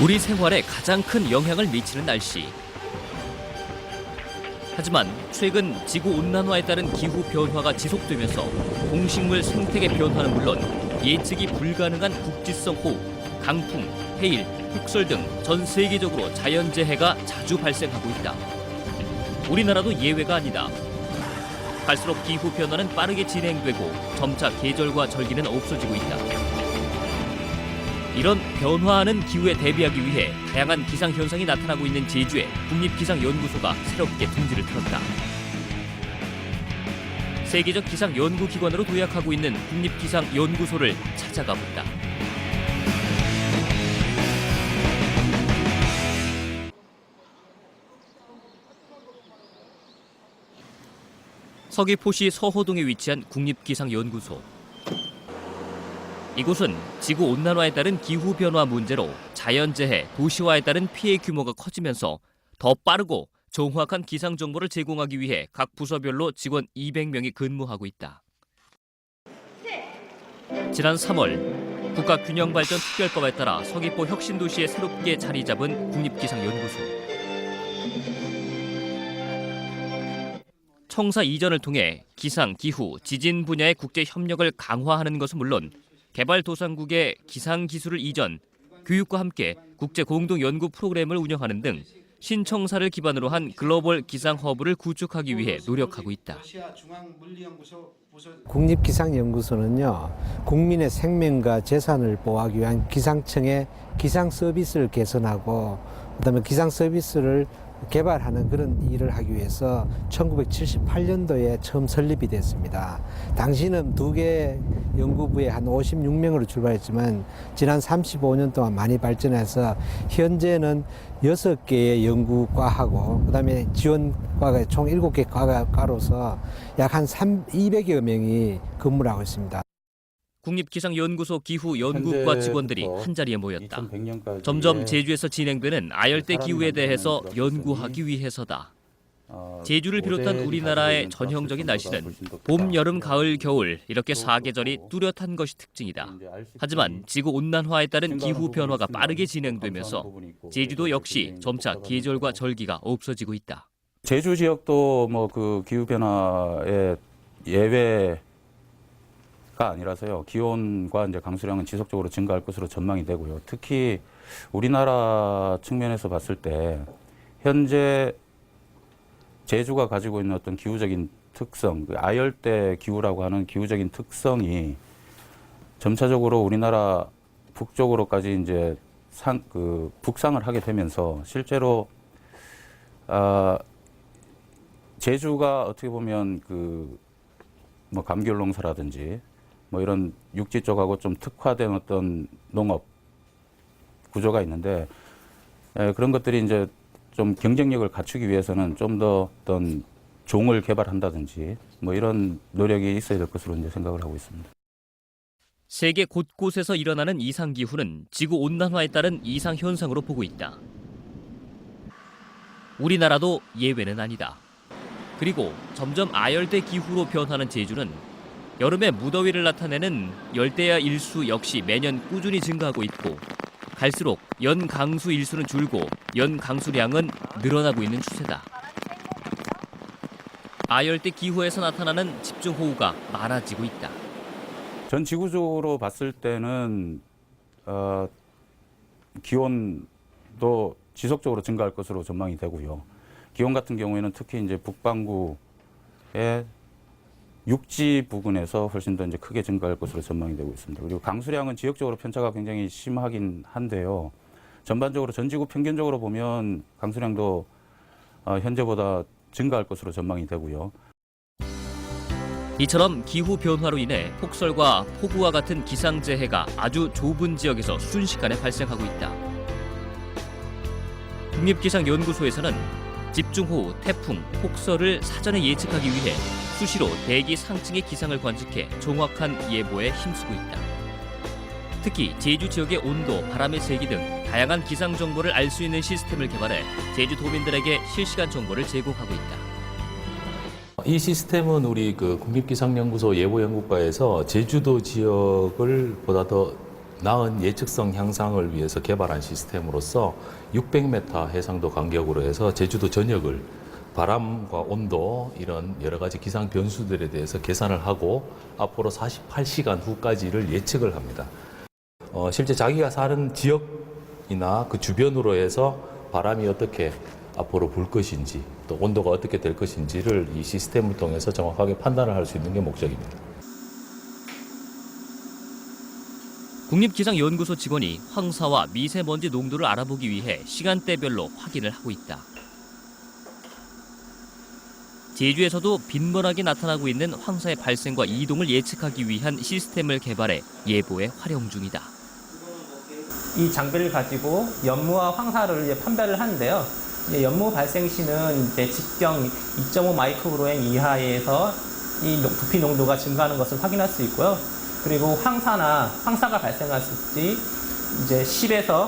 우리 생활에 가장 큰 영향을 미치는 날씨. 하지만 최근 지구온난화에 따른 기후 변화가 지속되면서 동식물 생태계 변화는 물론 예측이 불가능한 국지성 호우, 강풍, 해일, 폭설 등 전 세계적으로 자연재해가 자주 발생하고 있다. 우리나라도 예외가 아니다. 갈수록 기후 변화는 빠르게 진행되고 점차 계절과 절기는 없어지고 있다. 이런 변화하는 기후에 대비하기 위해 다양한 기상현상이 나타나고 있는 제주에 국립기상연구소가 새롭게 둥지를 틀었다. 세계적 기상연구기관으로 도약하고 있는 국립기상연구소를 찾아가 본다. 서귀포시 서호동에 위치한 국립기상연구소. 이곳은 지구온난화에 따른 기후변화 문제로 자연재해, 도시화에 따른 피해 규모가 커지면서 더 빠르고 정확한 기상 정보를 제공하기 위해 각 부서별로 직원 200명이 근무하고 있다. 지난 3월 국가균형발전특별법에 따라 서귀포 혁신도시에 새롭게 자리 잡은 국립기상연구소. 청사 이전을 통해 기상, 기후, 지진 분야의 국제 협력을 강화하는 것은 물론 개발도상국의 기상기술을 이전, 교육과 함께 국제 공동 연구 프로그램을 운영하는 등 신청사를 기반으로 한 글로벌 기상 허브를 구축하기 위해 노력하고 있다. 국립기상연구소는요, 국민의 생명과 재산을 보호하기 위한 기상청의 기상 서비스를 개선하고 그다음에 기상 서비스를 개발하는 그런 일을 하기 위해서 1978년도에 처음 설립이 됐습니다. 당시는 두 개 연구부에 한 56명으로 출발했지만 지난 35년 동안 많이 발전해서 현재는 6개의 연구과하고 그다음에 지원과가 총 7개 과로서 약 한 200여 명이 근무를 하고 있습니다. 국립기상연구소 기후연구과 직원들이 한자리에 모였다. 점점 제주에서 진행되는 아열대 기후에 대해서 연구하기 위해서다. 제주를 비롯한 우리나라의 전형적인 날씨는 봄, 여름, 가을, 겨울 이렇게 4계절이 뚜렷한 것이 특징이다. 하지만 지구온난화에 따른 기후 변화가 빠르게 진행되면서 제주도 역시 점차 계절과 절기가 없어지고 있다. 제주 지역도 뭐 그 기후 변화의 예외 가 아니라서요. 기온과 이제 강수량은 지속적으로 증가할 것으로 전망이 되고요. 특히 우리나라 측면에서 봤을 때 현재 제주가 가지고 있는 어떤 기후적인 특성, 그 아열대 기후라고 하는 기후적인 특성이 점차적으로 우리나라 북쪽으로까지 이제 북상을 하게 되면서 실제로 제주가 어떻게 보면 뭐 감귤 농사라든지 뭐 이런 육지 쪽하고 좀 특화된 어떤 농업 구조가 있는데 그런 것들이 이제 좀 경쟁력을 갖추기 위해서는 좀 더 어떤 종을 개발한다든지 뭐 이런 노력이 있어야 될 것으로 이제 생각을 하고 있습니다. 세계 곳곳에서 일어나는 이상기후는 지구온난화에 따른 이상현상으로 보고 있다. 우리나라도 예외는 아니다. 그리고 점점 아열대 기후로 변하는 제주는 여름에 무더위를 나타내는 열대야 일수 역시 매년 꾸준히 증가하고 있고 갈수록 연 강수 일수는 줄고 연 강수량은 늘어나고 있는 추세다. 아열대 기후에서 나타나는 집중호우가 많아지고 있다. 전 지구적으로 봤을 때는 기온도 지속적으로 증가할 것으로 전망이 되고요. 기온 같은 경우에는 특히 이제 북반구의 육지 부근에서 훨씬 더 이제 크게 증가할 것으로 전망이 되고 있습니다. 그리고 강수량은 지역적으로 편차가 굉장히 심하긴 한데요. 전반적으로 전 지구 평균적으로 보면 강수량도 현재보다 증가할 것으로 전망이 되고요. 이처럼 기후 변화로 인해 폭설과 폭우와 같은 기상재해가 아주 좁은 지역에서 순식간에 발생하고 있다. 국립기상연구소에서는 집중호우, 태풍, 폭설을 사전에 예측하기 위해 수시로 대기 상층의 기상을 관측해 정확한 예보에 힘쓰고 있다. 특히 제주 지역의 온도, 바람의 세기 등 다양한 기상 정보를 알 수 있는 시스템을 개발해 제주도민들에게 실시간 정보를 제공하고 있다. 이 시스템은 우리 국립기상연구소 예보연구과에서 제주도 지역을 보다 더 나은 예측성 향상을 위해서 개발한 시스템으로서 600m 해상도 간격으로 해서 제주도 전역을 바람과 온도 이런 여러 가지 기상 변수들에 대해서 계산을 하고 앞으로 48시간 후까지를 예측을 합니다. 실제 자기가 사는 지역이나 그 주변으로 해서 바람이 어떻게 앞으로 불 것인지 또 온도가 어떻게 될 것인지를 이 시스템을 통해서 정확하게 판단을 할 수 있는 게 목적입니다. 국립기상연구소 직원이 황사와 미세먼지 농도를 알아보기 위해 시간대별로 확인을 하고 있다. 제주에서도 빈번하게 나타나고 있는 황사의 발생과 이동을 예측하기 위한 시스템을 개발해 예보에 활용 중이다. 이 장비를 가지고 연무와 황사를 판별을 하는데요. 연무 발생 시는 직경 2.5 마이크로그램 이하에서 이 부피 농도가 증가하는 것을 확인할 수 있고요. 그리고 황사가 발생했을 때 10에서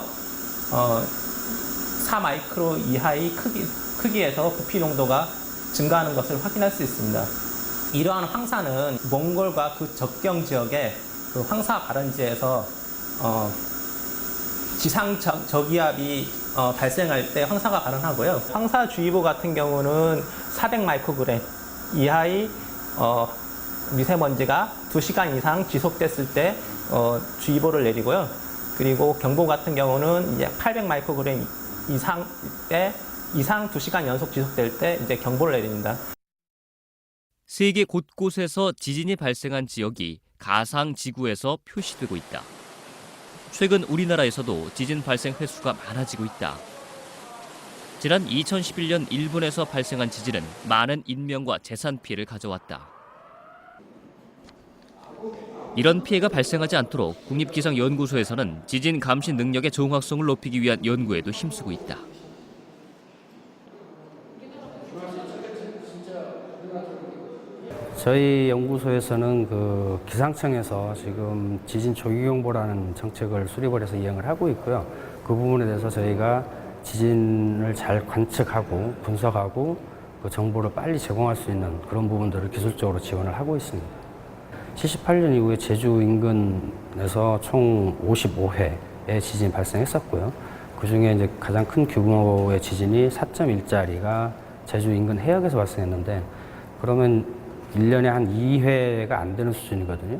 4 마이크로 이하의 크기에서 부피 농도가 증가하는 것을 확인할 수 있습니다. 이러한 황사는 몽골과 그 접경 지역의 그 황사 발원지에서 지상 저기압이 발생할 때 황사가 발生하고요. 황사주의보 같은 경우는 400 마이크로그램 이하의 미세먼지가 2시간 이상 지속됐을 때 주의보를 내리고요. 그리고 경보 같은 경우는 이제 800 마이크로그램 이상 2시간 연속 지속될 때 이제 경보를 내립니다. 세계 곳곳에서 지진이 발생한 지역이 가상 지구에서 표시되고 있다. 최근 우리나라에서도 지진 발생 횟수가 많아지고 있다. 지난 2011년 일본에서 발생한 지진은 많은 인명과 재산 피해를 가져왔다. 이런 피해가 발생하지 않도록 국립기상연구소에서는 지진 감시 능력의 정확성을 높이기 위한 연구에도 힘쓰고 있다. 저희 연구소에서는 그 기상청에서 지금 지진 조기경보라는 정책을 수립을 해서 이행을 하고 있고요. 그 부분에 대해서 저희가 지진을 잘 관측하고 분석하고 그 정보를 빨리 제공할 수 있는 그런 부분들을 기술적으로 지원을 하고 있습니다. 78년 이후에 제주 인근에서 총 55회의 지진이 발생했었고요. 그 중에 이제 가장 큰 규모의 지진이 4.1짜리가 제주 인근 해역에서 발생했는데, 그러면 1년에 한 2회가 안 되는 수준이거든요.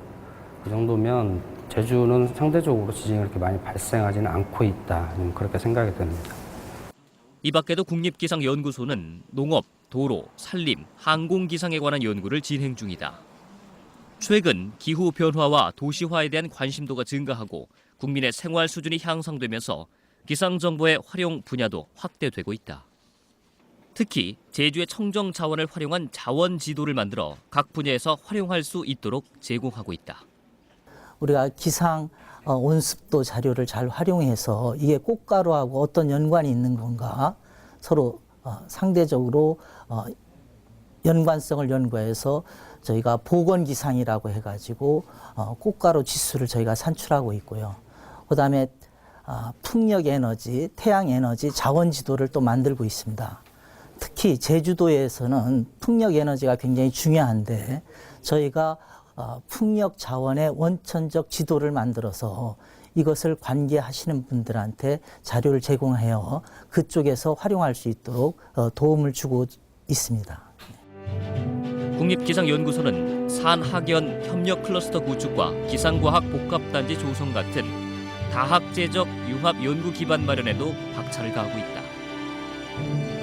그 정도면 제주는 상대적으로 지진이 그렇게 많이 발생하지는 않고 있다, 그렇게 생각이 됩니다. 이 밖에도 국립기상연구소는 농업, 도로, 산림, 항공기상에 관한 연구를 진행 중이다. 최근 기후 변화와 도시화에 대한 관심도가 증가하고 국민의 생활 수준이 향상되면서 기상정보의 활용 분야도 확대되고 있다. 특히 제주의 청정 자원을 활용한 자원 지도를 만들어 각 분야에서 활용할 수 있도록 제공하고 있다. 우리가 기상 온습도 자료를 잘 활용해서 이게 꽃가루하고 어떤 연관이 있는 건가 서로 상대적으로 연관성을 연구해서 저희가 보건기상이라고 해가지고 꽃가루 지수를 저희가 산출하고 있고요. 그다음에 풍력에너지, 태양에너지 자원지도를 또 만들고 있습니다. 특히 제주도에서는 풍력에너지가 굉장히 중요한데 저희가 풍력 자원의 원천적 지도를 만들어서 이것을 관계하시는 분들한테 자료를 제공하여 그쪽에서 활용할 수 있도록 도움을 주고 있습니다. 국립기상연구소는 산학연 협력 클러스터 구축과 기상과학 복합단지 조성 같은 다학제적 융합 연구 기반 마련에도 박차를 가하고 있다.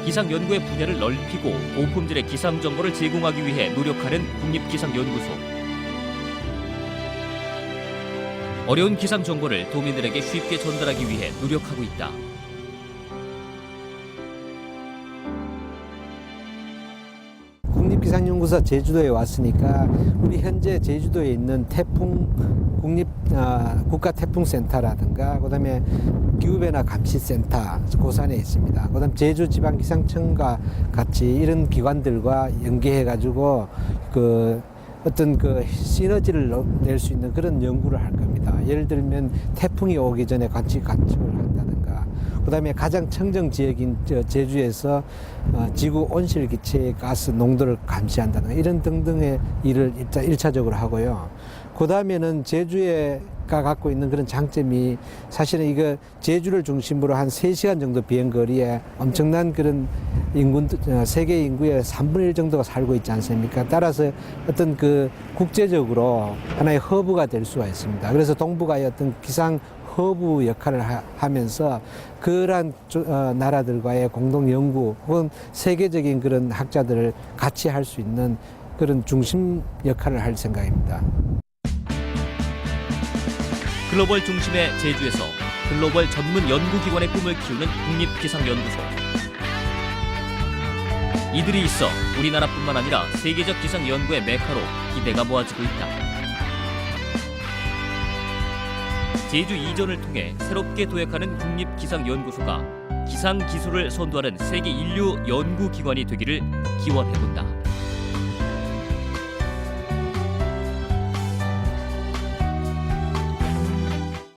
기상 연구의 분야를 넓히고 고품질의 기상 정보를 제공하기 위해 노력하는 국립기상연구소. 어려운 기상 정보를 도민들에게 쉽게 전달하기 위해 노력하고 있다. 국립기상연구소 제주도에 왔으니까 우리 현재 제주도에 있는 국가 태풍센터라든가 그다음에 기후변화 감시센터 고산에 있습니다. 그다음 제주지방기상청과 같이 이런 기관들과 연계해 가지고 어떤 시너지를 낼 수 있는 그런 연구를 할 겁니다. 예를 들면 태풍이 오기 전에 관측을 한다든가, 그다음에 가장 청정 지역인 제주에서 지구 온실기체 가스 농도를 감시한다든가 이런 등등의 일을 일차적으로 하고요. 그 다음에는 제주가 갖고 있는 그런 장점이 사실은 이거 제주를 중심으로 한 3시간 정도 비행 거리에 엄청난 그런 인구, 세계 인구의 3분의 1 정도가 살고 있지 않습니까? 따라서 어떤 그 국제적으로 하나의 허브가 될 수가 있습니다. 그래서 동북아의 어떤 기상 허브 역할을 하면서 그러한 나라들과의 공동 연구 혹은 세계적인 그런 학자들을 같이 할 수 있는 그런 중심 역할을 할 생각입니다. 글로벌 중심의 제주에서 글로벌 전문 연구기관의 꿈을 키우는 국립기상연구소. 이들이 있어 우리나라뿐만 아니라 세계적 기상 연구의 메카로 기대가 모아지고 있다. 제주 이전을 통해 새롭게 도약하는 국립기상연구소가 기상기술을 선도하는 세계 인류 연구기관이 되기를 기원해본다.